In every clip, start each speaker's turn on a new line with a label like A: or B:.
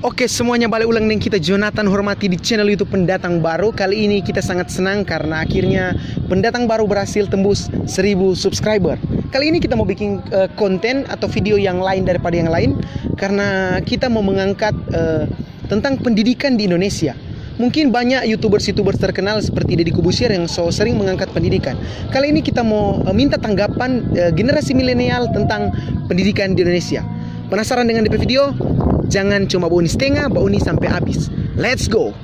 A: Oke, semuanya balik ulang dengan kita Jonathan Hormati di channel YouTube Pendatang Baru. Kali ini kita sangat senang karena akhirnya pendatang baru berhasil tembus 1000 subscriber. Kali ini kita mau bikin konten atau video yang lain daripada yang lain karena kita mau mengangkat tentang pendidikan di Indonesia. Mungkin banyak YouTubers terkenal seperti Deddy Corbuzier yang sering mengangkat pendidikan. Kali ini kita mau minta tanggapan generasi milenial tentang pendidikan di Indonesia. Penasaran dengan DP video? Jangan cuma bauni setengah, bauni sampai habis. Let's go!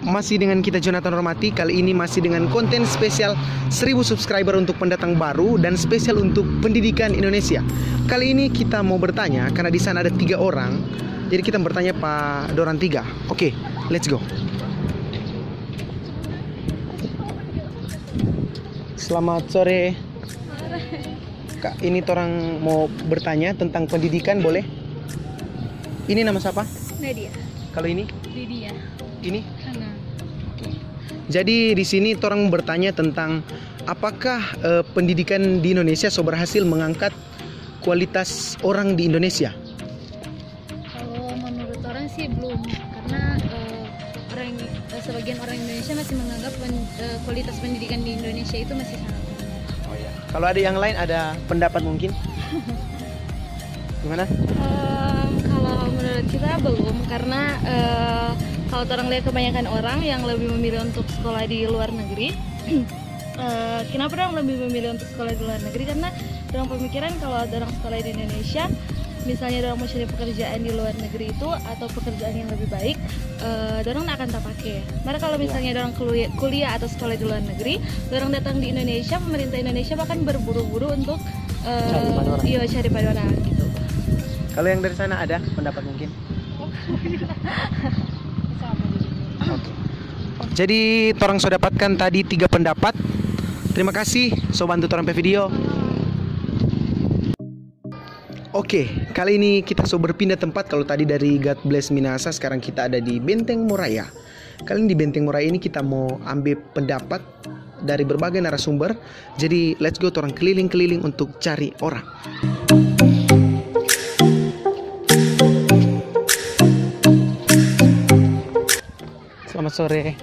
A: Masih dengan kita Jonathan Hormati. Kali ini masih dengan konten spesial 1000 subscriber untuk pendatang baru dan spesial untuk pendidikan Indonesia. Kali ini kita mau bertanya karena di sana ada 3 orang. Jadi kita bertanya Pak Doran 3. Oke, let's go. Selamat sore. Kak, ini orang mau bertanya tentang pendidikan, boleh? Ini nama siapa?
B: Nadia.
A: Kalau ini?
B: Lydia.
A: Ini?
B: Hana.
A: Jadi di sini orang bertanya tentang apakah pendidikan di Indonesia berhasil mengangkat kualitas orang di Indonesia?
B: Kalau menurut orang sih belum, karena sebagian orang Indonesia masih menganggap kualitas pendidikan di Indonesia itu masih sangat rendah.
A: Oh ya. Kalau ada yang lain ada pendapat mungkin? Gimana?
B: Kalau menurut kita belum, karena kalau orang lihat kebanyakan orang yang lebih memilih untuk sekolah di luar negeri. Kenapa orang lebih memilih untuk sekolah di luar negeri? Karena orang pemikiran kalau orang sekolah di Indonesia, misalnya orang mau cari pekerjaan di luar negeri itu atau pekerjaan yang lebih baik, orang akan tak pakai. Maka kalau misalnya orang kuliah atau sekolah di luar negeri, orang datang di Indonesia, pemerintah Indonesia bahkan berburu-buru untuk cari padoran gitu.
A: Kalau yang dari sana ada pendapat mungkin? Oke. Jadi orang sudah dapatkan tadi 3 pendapat. Terima kasih so bantu orang video. Oke, kali ini kita berpindah tempat. Kalau tadi dari God Bless Minahasa, sekarang kita ada di Benteng Moraya. Kali ini di Benteng Moraya ini kita mau ambil pendapat dari berbagai narasumber. Jadi let's go, orang keliling-keliling untuk cari orang. Selamat sore.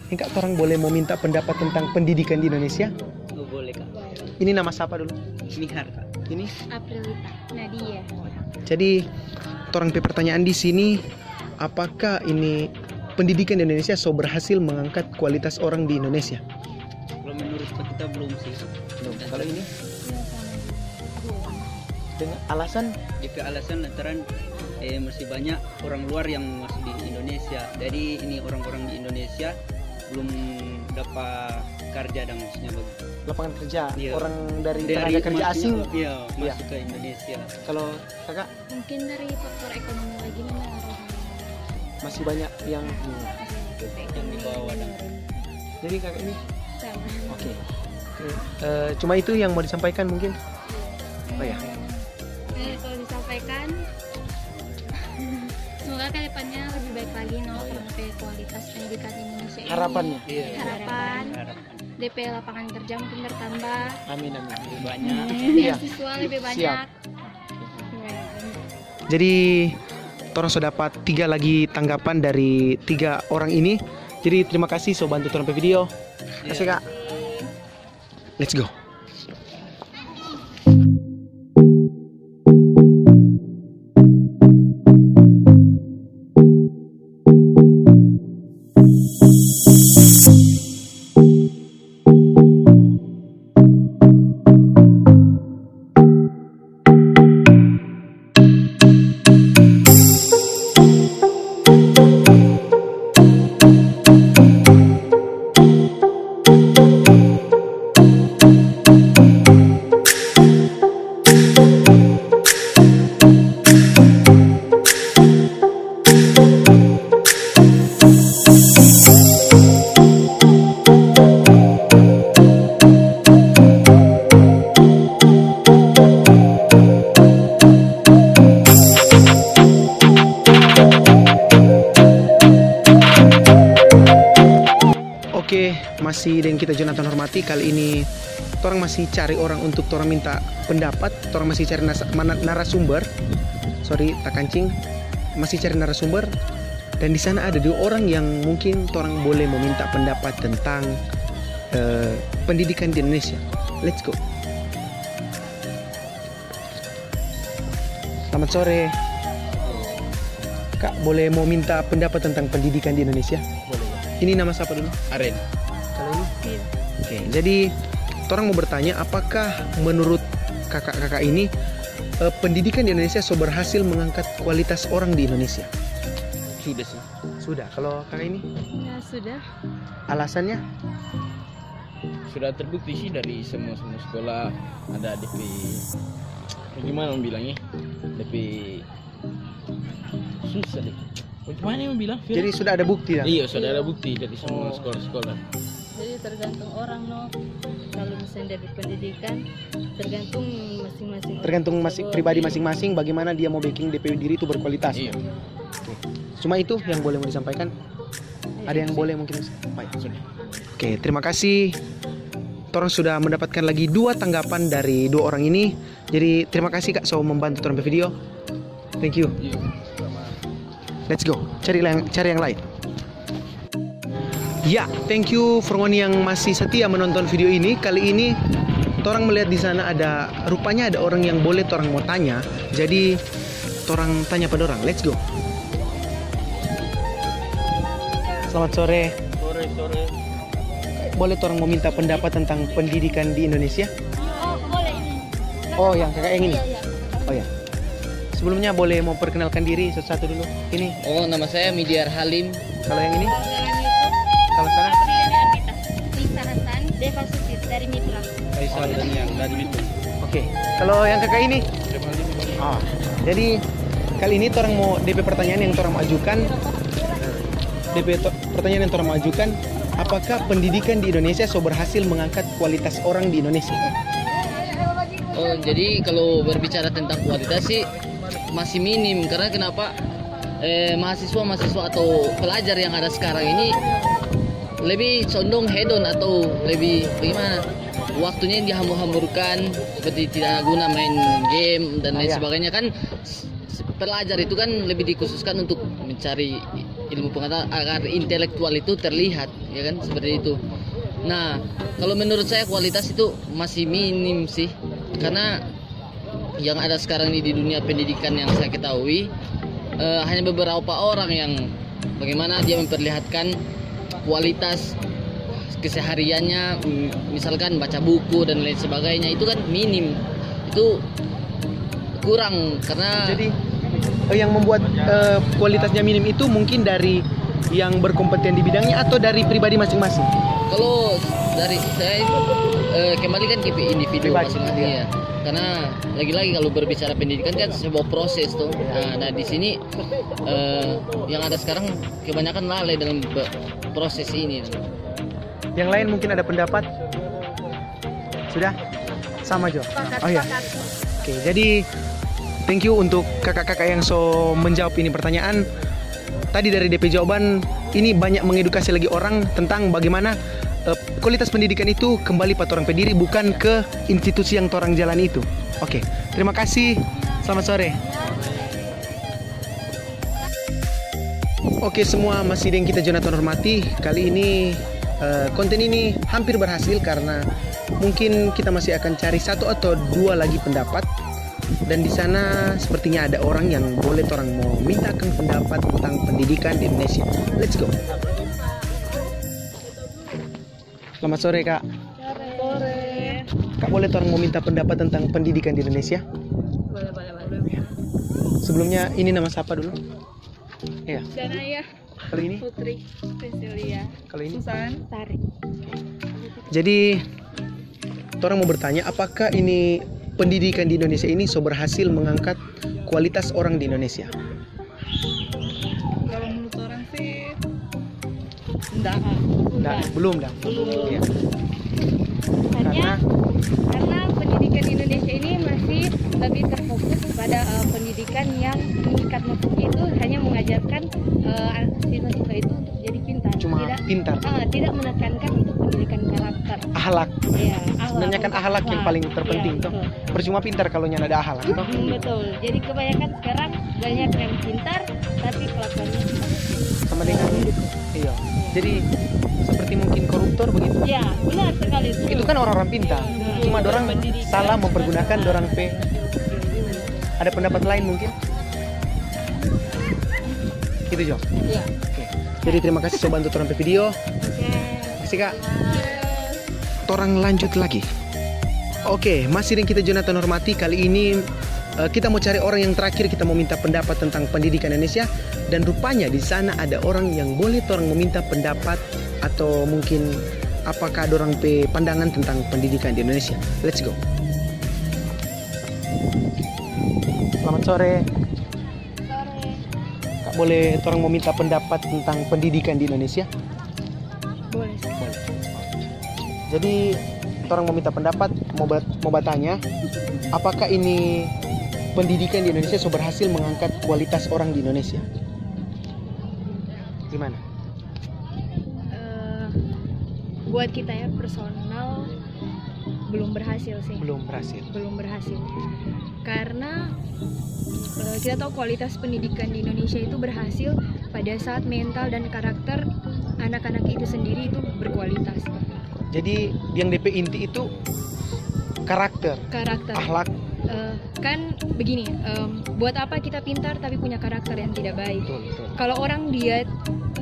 A: Ini Kak, orang boleh mau minta pendapat tentang pendidikan di Indonesia?
C: Oh, boleh Kak.
A: Ini nama siapa dulu?
C: Nihar Kak.
A: Ini?
B: Aprilita. Nadia.
A: Jadi, orang pertanyaan di sini, apakah ini pendidikan di Indonesia berhasil mengangkat kualitas orang di Indonesia?
C: Kalau menurut kita belum sih.
A: Belum. Kalau ini? Dengan alasan?
C: Jika alasan lantaran masih banyak orang luar yang masuk di Indonesia. Jadi ini orang-orang di Indonesia belum dapat kerja dan maksudnya
A: Lapangan kerja,
C: iya.
A: Orang dari tenaga kerja asing.
C: Iya, masuk ke Indonesia.
A: Kalau kakak?
B: Mungkin dari faktor ekonomi lagi nih
A: Masih banyak yang
C: di bawah dan
A: jadi kakak ini?
B: sama.
A: Oke. Cuma itu yang mau disampaikan mungkin? Oh ya.
B: Kalau disampaikan, semoga ke depannya lebih baik lagi sampai kualitas pendidikan Indonesia ini.
A: Harapannya?
C: Iya.
B: Harapan DP lapangan kerja mungkin bertambah.
A: Amin.
C: lebih banyak.
B: Beasiswa lebih banyak.
A: Jadi orang sudah dapat 3 lagi tanggapan dari 3 orang ini. Jadi terima kasih so bantu orang video. Terima kasih Kak. Let's go. masih dengan kita Jonathan Hormati. Kali ini orang masih cari orang untuk orang minta pendapat. Orang masih cari narasumber. Sorry, tak kancing. Masih cari narasumber. Dan di sana ada 2 orang yang mungkin orang boleh meminta pendapat tentang pendidikan di Indonesia. Let's go. Selamat sore. Kak, boleh mau minta pendapat tentang pendidikan di Indonesia?
C: Boleh.
A: Ini nama siapa dulu?
C: Aren.
A: Kalau ini? Oke, jadi orang mau bertanya, apakah menurut kakak-kakak ini pendidikan di Indonesia sudah berhasil mengangkat kualitas orang di Indonesia?
C: Sudah sih.
A: Sudah. Kalau kakak ini?
B: Ya sudah.
A: Alasannya?
D: Sudah terbukti sih dari semua sekolah ada DP, gimana bilangnya, DP susah deh. Bagaimana yang bilang?
A: Jadi sudah ada bukti ya?
D: Iya, sudah ada bukti dari semua sekolah-sekolah.
B: Jadi tergantung orang kalau misalnya dari pendidikan tergantung masing-masing.
A: Tergantung pribadi masing-masing bagaimana dia mau bikin DP diri itu berkualitas.
D: Iya.
A: Oke. Cuma itu yang boleh mau disampaikan. Ada yang boleh mungkin baik.
D: Sudah.
A: Oke, terima kasih. Orang sudah mendapatkan lagi 2 tanggapan dari 2 orang ini. Jadi terima kasih Kak so membantu orang video. Thank you.
D: Iya.
A: Let's go. Cari yang lain. Ya, thank you for one yang masih setia menonton video ini. Kali ini orang melihat di sana rupanya ada orang yang boleh orang mau tanya. Jadi orang tanya pada orang. Let's go. Selamat sore.
D: Sore.
A: Boleh orang mau minta pendapat tentang pendidikan di Indonesia?
B: Oh boleh.
A: Oh, yang kakak yang ini.
B: Iya.
A: Oh ya. Sebelumnya boleh mau perkenalkan diri satu-satu dulu. Ini.
C: Oh, nama saya Midyar Halim.
A: Kalau yang ini?
B: Jalan YouTube.
A: Kalau sana?
B: Apriliani Arvita. Nisa Hasan. Deva Susit dari Mitra.
C: Faisal dan yang dari itu.
A: Oke. Kalau yang kakak ini? Oh. Jadi kali ini orang mau DP pertanyaan yang orang mau ajukan. Pertanyaan yang orang mau ajukan. Apakah pendidikan di Indonesia so berhasil mengangkat kualitas orang di Indonesia?
E: Oh, jadi kalau berbicara tentang kualitas sih masih minim. Karena kenapa? Mahasiswa atau pelajar yang ada sekarang ini lebih condong hedon atau lebih bagaimana? Waktunya dihambur-hamburkan, seperti tidak guna main game dan lain sebagainya. Kan pelajar itu kan lebih dikhususkan untuk mencari ilmu pengetahuan agar intelektual itu terlihat, ya kan, seperti itu. Nah, kalau menurut saya kualitas itu masih minim sih, karena yang ada sekarang ini di dunia pendidikan yang saya ketahui hanya beberapa orang yang bagaimana dia memperlihatkan kualitas kesehariannya, misalkan baca buku dan lain sebagainya, itu kan minim, itu kurang. Karena
A: jadi yang membuat kualitasnya minim itu mungkin dari yang berkompeten di bidangnya atau dari pribadi masing-masing?
E: kalau dari saya kembali kan ke individu
A: Pribadi,
E: masing-masing ya. Karena lagi-lagi kalau berbicara pendidikan kan sebuah proses tuh. Nah di sini yang ada sekarang kebanyakan lalai dalam proses ini.
A: Yang lain mungkin ada pendapat? Sudah? Sama Jo? Oh ya. Oke, jadi thank you untuk kakak-kakak yang so menjawab ini pertanyaan. Tadi dari DP jawaban ini banyak mengedukasi lagi orang tentang bagaimana kualitas pendidikan itu kembali pada orang pendiri, bukan ke institusi yang orang jalan itu. Oke, terima kasih. Selamat sore. Oke semua, masih dengan kita Jonathan Hormati. Kali ini konten ini hampir berhasil karena mungkin kita masih akan cari 1 atau 2 lagi pendapat. Dan di sana sepertinya ada orang yang boleh orang mau mintakan pendapat tentang pendidikan di Indonesia. Let's go. Selamat sore Kak.
B: Sore.
A: Kak, boleh orang mau minta pendapat tentang pendidikan di Indonesia?
B: Boleh.
A: Sebelumnya ini nama siapa dulu? Iya.
B: Danaya.
A: Kali ini?
B: Putri. Cecilia.
A: Kalau ini?
B: Susan. Tari.
A: Jadi orang mau bertanya, apakah ini pendidikan di Indonesia ini so berhasil mengangkat kualitas orang di Indonesia?
B: Kalau menurut orang sih enggak.
A: Belum. Iya.
B: Karena pendidikan di Indonesia ini masih lebih terfokus pada pendidikan yang mengikat maksudnya itu hanya mengajarkan siswa-siswa itu untuk jadi pintar.
A: cuma pintar.
B: Tidak menekankan untuk pendidikan karakter.
A: Ahlak.
B: Iya,
A: Sebenarnya kan ahlak yang paling terpenting
B: Iya,
A: tuh.
B: betul.
A: Percuma pintar kalau nyana ada ahlak toh.
B: Betul. Jadi kebanyakan sekarang banyak yang pintar tapi kelakuannya
A: Sama dengan iya. Jadi seperti mungkin koruptor begitu.
B: ya benar sekali
A: Itu kan orang-orang pintar. Cuma dorang salah mempergunakan dorang P. Ada pendapat lain mungkin? Gitu Jo.
B: Iya.
A: Oke. Jadi terima kasih sudah bantu orang video. Kasih Kak. Torang lanjut lagi. Oke, masih dengan kita Jonathan Hormati. Kali ini kita mau cari orang yang terakhir. Kita mau minta pendapat tentang pendidikan Indonesia. Dan rupanya di sana ada orang yang boleh orang meminta pendapat atau mungkin apakah ada orang pandangan tentang pendidikan di Indonesia. Let's go. Selamat sore. Kak, boleh orang mau minta pendapat tentang pendidikan di Indonesia?
B: Boleh.
A: Jadi orang mau minta pendapat, mau bertanya, apakah ini pendidikan di Indonesia sudah berhasil mengangkat kualitas orang di Indonesia? Gimana?
B: Buat kita ya personal belum berhasil sih.
A: Belum berhasil.
B: Belum berhasil. Karena kita tahu kualitas pendidikan di Indonesia itu berhasil pada saat mental dan karakter anak-anak itu sendiri itu berkualitas.
A: Jadi yang DP inti itu karakter, akhlak.
B: Kan begini, buat apa kita pintar tapi punya karakter yang tidak baik?
A: Betul.
B: Kalau orang dia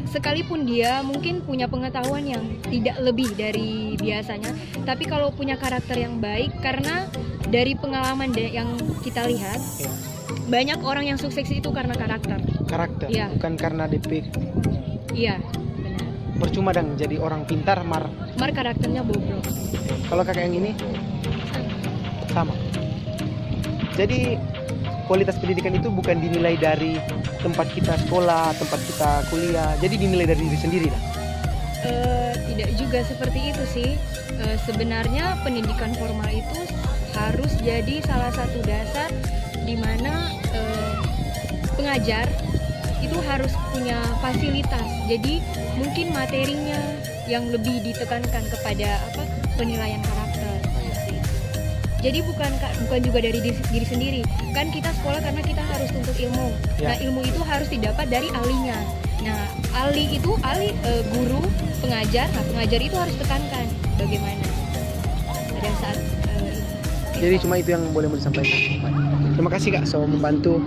B: sekalipun dia mungkin punya pengetahuan yang tidak lebih dari biasanya, tapi kalau punya karakter yang baik, karena dari pengalaman yang kita lihat,
A: Ya.
B: banyak orang yang sukses itu karena karakter.
A: Karakter,
B: Iya.
A: bukan karena DP.
B: Iya, benar.
A: Percuma dong jadi orang pintar mar.
B: Karakternya bobrok.
A: Kalau kakak yang ini sama. Jadi kualitas pendidikan itu bukan dinilai dari tempat kita sekolah, tempat kita kuliah. Jadi dinilai dari diri sendiri lah.
B: Tidak juga seperti itu sih. Sebenarnya pendidikan formal itu harus jadi salah satu dasar di mana pengajar itu harus punya fasilitas. Jadi mungkin materinya yang lebih ditekankan kepada penilaian karakter. Jadi bukan juga dari diri sendiri. Kan kita sekolah karena kita harus tuntut ilmu.
A: Ya.
B: Nah, ilmu itu harus didapat dari ahlinya. Nah, ahli guru, pengajar. Nah, pengajar itu harus tekankan bagaimana pada saat
A: Jadi cuma itu yang boleh disampaikan. Terima kasih Kak, so membantu.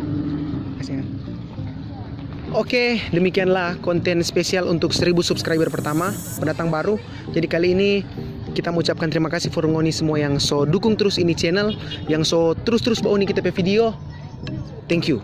A: Kasih. Oke, demikianlah konten spesial untuk 1000 subscriber pertama, pendatang baru. Jadi kali ini kita mengucapkan terima kasih for ngoni semua yang so dukung terus ini channel, yang so terus bawa ini kita video. Thank you.